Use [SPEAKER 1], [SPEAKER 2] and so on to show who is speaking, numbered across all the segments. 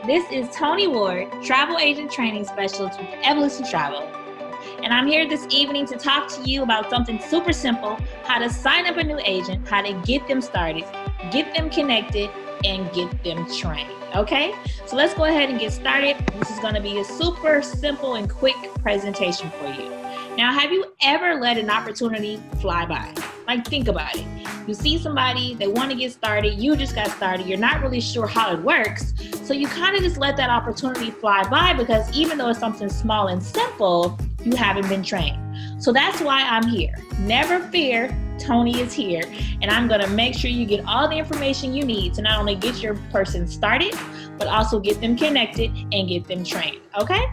[SPEAKER 1] This is Tony Ward, Travel Agent Training Specialist with Evolution Travel. And I'm here this evening to talk to you about something super simple, how to sign up a new agent, how to get them started, get them connected, and get them trained, okay? So let's go ahead and get started. This is gonna be a super simple and quick presentation for you. Now, have you ever let an opportunity fly by? Like, think about it. You see somebody, they want to get started, you just got started, you're not really sure how it works, so you kind of just let that opportunity fly by because even though it's something small and simple, you haven't been trained. So that's why I'm here. Never fear, Tony is here, and I'm gonna make sure you get all the information you need to not only get your person started, but also get them connected and get them trained, okay?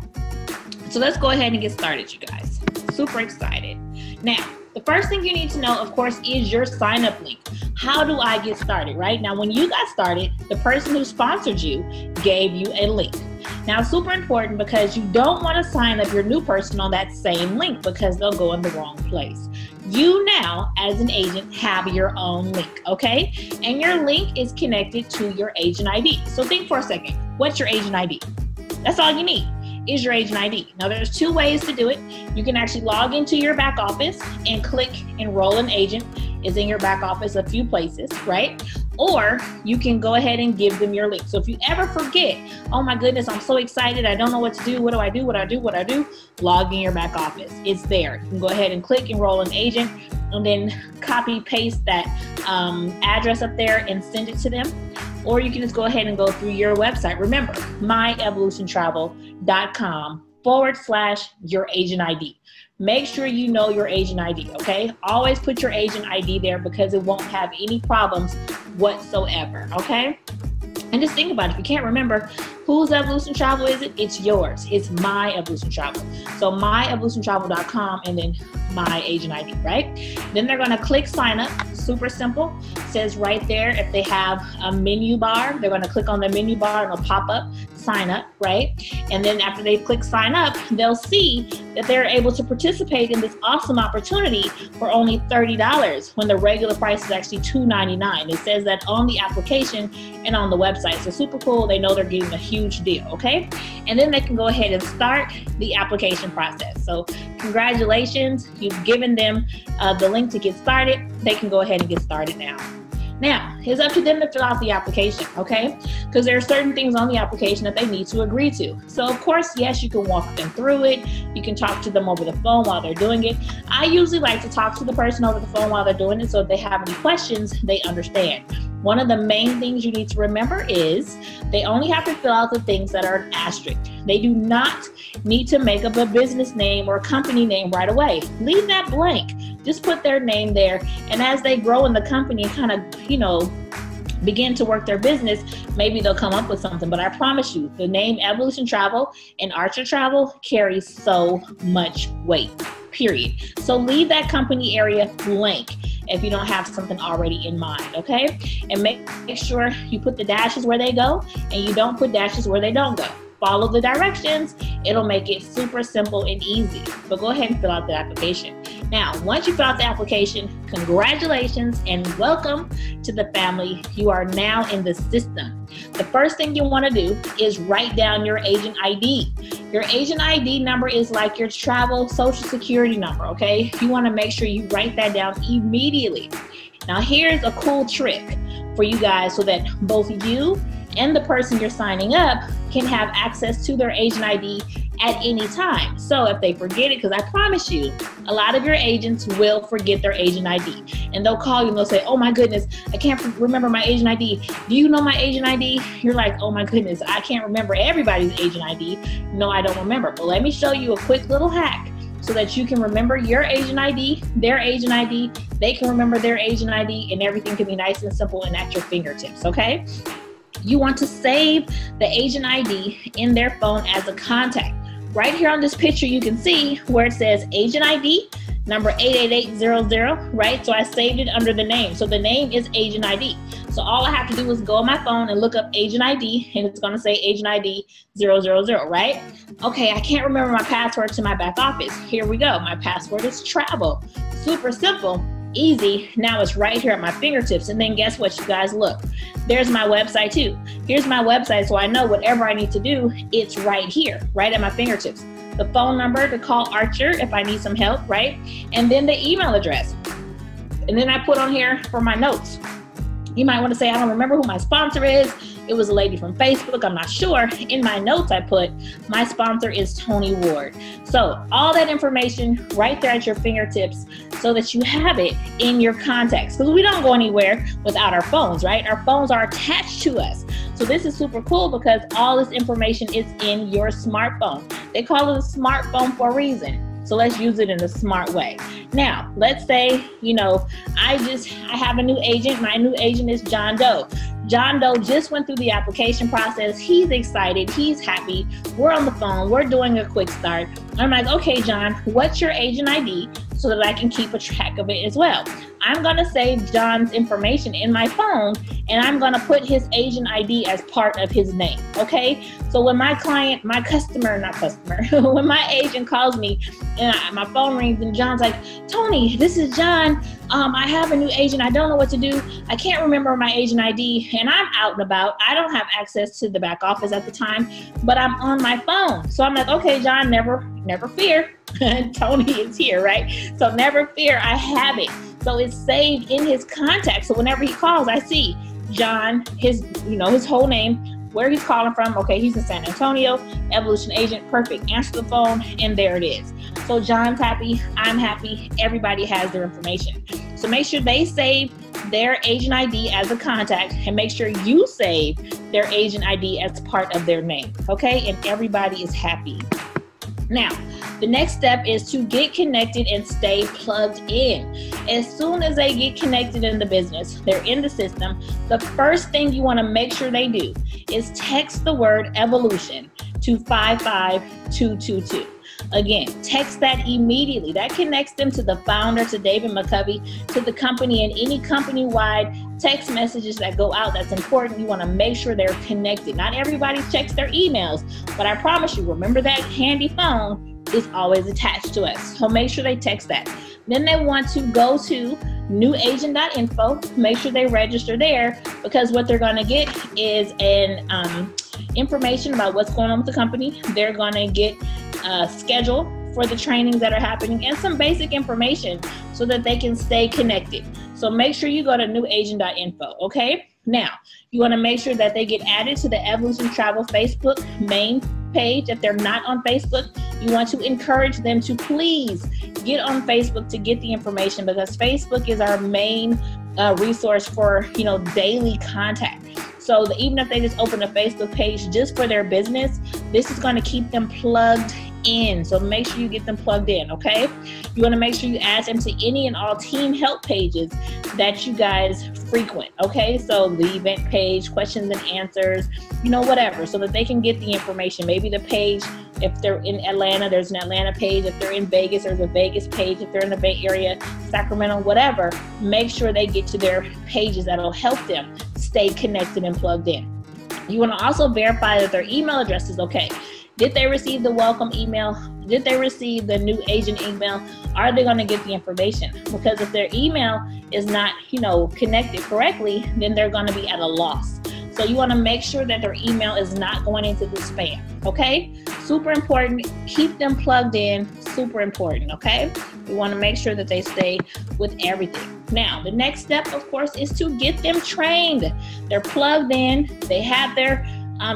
[SPEAKER 1] So let's go ahead and get started, you guys. Super excited. Now, the first thing you need to know, of course, is your sign-up link. How do I get started, right? Now, when you got started, the person who sponsored you gave you a link. Now, super important because you don't want to sign up your new person on that same link because they'll go in the wrong place. You now, as an agent, have your own link, okay? And your link is connected to your agent ID. So think for a second, what's your agent ID? That's all you need. Is your agent ID. Now there's two ways to do it. You can actually log into your back office and click enroll an agent. Is in your back office a few places, right? Or you can go ahead and give them your link. So if you ever forget, oh my goodness, I'm so excited, I don't know what to do, what do I do, log in your back office. It's there. You can go ahead and click enroll an agent and then copy paste that address up there and send it to them. Or you can just go ahead and go through your website. Remember, myevolutiontravel.com/your agent ID. Make sure you know your agent ID, okay? Always put your agent ID there because it won't have any problems whatsoever, okay? And just think about it. If you can't remember whose Evolution Travel is it, it's yours. It's My Evolution Travel. So myevolutiontravel.com and then my agent ID, right? Then they're gonna click sign up. Super simple. It says right there, if they have a menu bar, they're gonna click on the menu bar and it'll pop up sign up, right? And then after they click sign up, they'll see that they're able to participate in this awesome opportunity for only $30 when the regular price is actually $2.99. It says that on the application and on the website. So super cool. They know they're getting a huge deal, okay? And then they can go ahead and start the application process. So congratulations, you've given them the link to get started. They can go ahead and get started now. Now, it's up to them to fill out the application, okay? Because there are certain things on the application that they need to agree to. So of course, yes, you can walk them through it. You can talk to them over the phone while they're doing it. I usually like to talk to the person over the phone while they're doing it so if they have any questions, they understand. One of the main things you need to remember is they only have to fill out the things that are an asterisk. They do not need to make up a business name or a company name right away. Leave that blank. Just put their name there. And as they grow in the company and kind of, begin to work their business, maybe they'll come up with something. But I promise you, the name Evolution Travel and Archer Travel carries so much weight, period. So leave that company area blank if you don't have something already in mind, okay? And make sure you put the dashes where they go and you don't put dashes where they don't go. Follow the directions. It'll make it super simple and easy. But go ahead and fill out the application. Now, once you fill out the application, congratulations and welcome to the family. You are now in the system. The first thing you want to do is write down your agent ID. Your agent ID number is like your travel social security number, okay? You want to make sure you write that down immediately. Now, here's a cool trick for you guys so that both you and the person you're signing up can have access to their agent ID at any time. So if they forget it, because I promise you, a lot of your agents will forget their agent ID. And they'll call you and they'll say, oh my goodness, I can't remember my agent ID. Do you know my agent ID? You're like, oh my goodness, I can't remember everybody's agent ID. No, I don't remember. But let me show you a quick little hack so that you can remember your agent ID, their agent ID, they can remember their agent ID, and everything can be nice and simple and at your fingertips, okay? You want to save the agent ID in their phone as a contact. Right here on this picture, you can see where it says agent ID, number 88800, right? So I saved it under the name. So the name is agent ID. So all I have to do is go on my phone and look up agent ID, and it's gonna say agent ID 000, right? Okay, I can't remember my password to my back office. Here we go. My password is travel. Super simple. Easy. Now it's right here at my fingertips. And then guess what, you guys? Look, there's my website too. Here's my website, so I know whatever I need to do, it's right here, right at my fingertips. The phone number to call Archer if I need some help, right? And then the email address. And then I put on here for my notes. You might want to say, I don't remember who my sponsor is. It was a lady from Facebook. I'm not sure. In my notes, I put, my sponsor is Tony Ward. So all that information right there at your fingertips so that you have it in your contacts. Because we don't go anywhere without our phones, right? Our phones are attached to us. So this is super cool because all this information is in your smartphone. They call it a smartphone for a reason. So let's use it in a smart way. Now, let's say, I have a new agent. My new agent is John Doe. John Doe just went through the application process. He's excited. He's happy. We're on the phone. We're doing a quick start. I'm like, okay, John, what's your agent ID so that I can keep a track of it as well? I'm going to save John's information in my phone, and I'm going to put his agent ID as part of his name, okay? So when my client, when my agent calls me and my phone rings and John's like, Tony, this is John. I have a new agent. I don't know what to do. I can't remember my agent ID, and I'm out and about. I don't have access to the back office at the time, but I'm on my phone. So I'm like, okay, John, never fear. Tony is here, right? So never fear, I have it. So it's saved in his contacts. So whenever he calls, I see John, his whole name, where he's calling from. Okay, he's in San Antonio, Evolution agent, perfect. Answer the phone, and there it is. So John's happy, I'm happy, everybody has their information. So make sure they save their agent ID as a contact, and make sure you save their agent ID as part of their name, okay? And everybody is happy. Now, the next step is to get connected and stay plugged in. As soon as they get connected in the business, they're in the system, the first thing you want to make sure they do is text the word evolution to 55222. Again, text that immediately. That connects them to the founder, to David McCovey, to the company, and any company-wide text messages that go out that's important. You want to make sure they're connected. Not everybody checks their emails, but I promise you, remember that handy phone is always attached to us. So make sure they text that. Then they want to go to newagent.info, make sure they register there, because what they're going to get is an information about what's going on with the company. They're going to get a schedule for the trainings that are happening and some basic information so that they can stay connected. So make sure you go to newagent.info, okay? Now, you want to make sure that they get added to the Evolution Travel Facebook main page. If they're not on Facebook, you want to encourage them to please get on Facebook to get the information, because Facebook is our main resource for, daily contact. So even if they just open a Facebook page just for their business, this is going to keep them plugged in. So make sure you get them plugged in, okay? You want to make sure you add them to any and all team help pages that you guys frequent, okay? So the event page, questions and answers, whatever, so that they can get the information. Maybe the page, if they're in Atlanta, there's an Atlanta page. If they're in Vegas, there's a Vegas page. If they're in the Bay Area, Sacramento, whatever, make sure they get to their pages that'll help them stay connected and plugged in. You want to also verify that their email address is okay. Did they receive the welcome email? Did they receive the new agent email? Are they going to get the information? Because if their email is not, connected correctly, then they're going to be at a loss. So you want to make sure that their email is not going into the spam, okay? Super important. Keep them plugged in. Super important, okay? We want to make sure that they stay with everything. Now, the next step, of course, is to get them trained. They're plugged in. They have their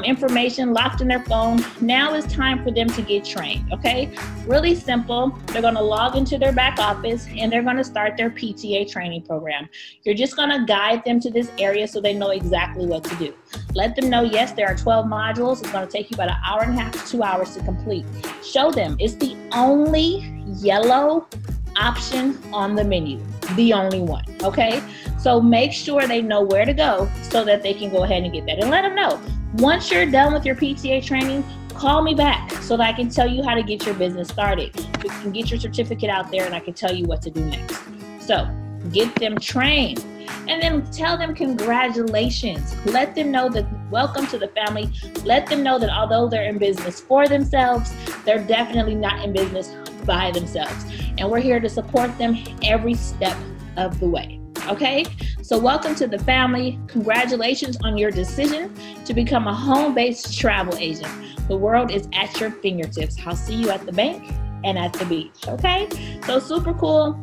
[SPEAKER 1] information locked in their phone. Now it's time for them to get trained, okay? Really simple. They're going to log into their back office and they're going to start their PTA training program. You're just going to guide them to this area so they know exactly what to do. Let them know, yes, there are 12 modules. It's going to take you about 1.5 hours to 2 hours to complete. Show them it's the only yellow option on the menu, the only one, okay? So make sure they know where to go so that they can go ahead and get that. And let them know, once you're done with your PTA training, call me back so that I can tell you how to get your business started. You can get your certificate out there and I can tell you what to do next. So get them trained and then tell them congratulations. Let them know that welcome to the family. Let them know that although they're in business for themselves, they're definitely not in business by themselves. And we're here to support them every step of the way. Okay, so welcome to the family. Congratulations on your decision to become a home-based travel agent. The world is at your fingertips. I'll see you at the bank and at the beach. Okay, so super cool.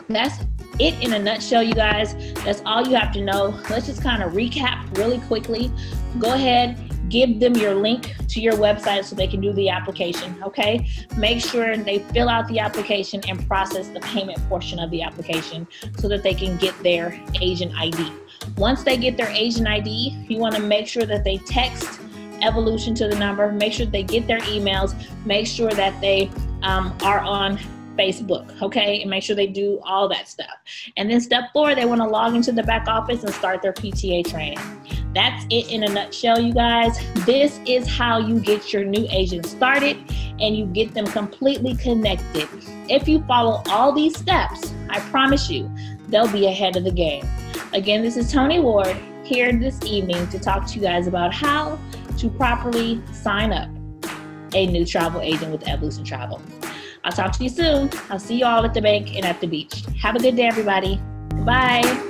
[SPEAKER 1] That's it in a nutshell, you guys. That's all you have to know. Let's just kind of recap really quickly. Go ahead, give them your link to your website so they can do the application, okay? Make sure they fill out the application and process the payment portion of the application so that they can get their agent ID. Once they get their agent ID, you want to make sure that they text Evolution to the number, make sure they get their emails, make sure that they are on Facebook, okay? And make sure they do all that stuff. And then step 4, they want to log into the back office and start their PTA training. That's it in a nutshell, you guys. This is how you get your new agent started and you get them completely connected. If you follow all these steps, I promise you, they'll be ahead of the game. Again, this is Tony Ward here this evening to talk to you guys about how to properly sign up a new travel agent with Evolution Travel. I'll talk to you soon. I'll see you all at the bank and at the beach. Have a good day, everybody. Bye.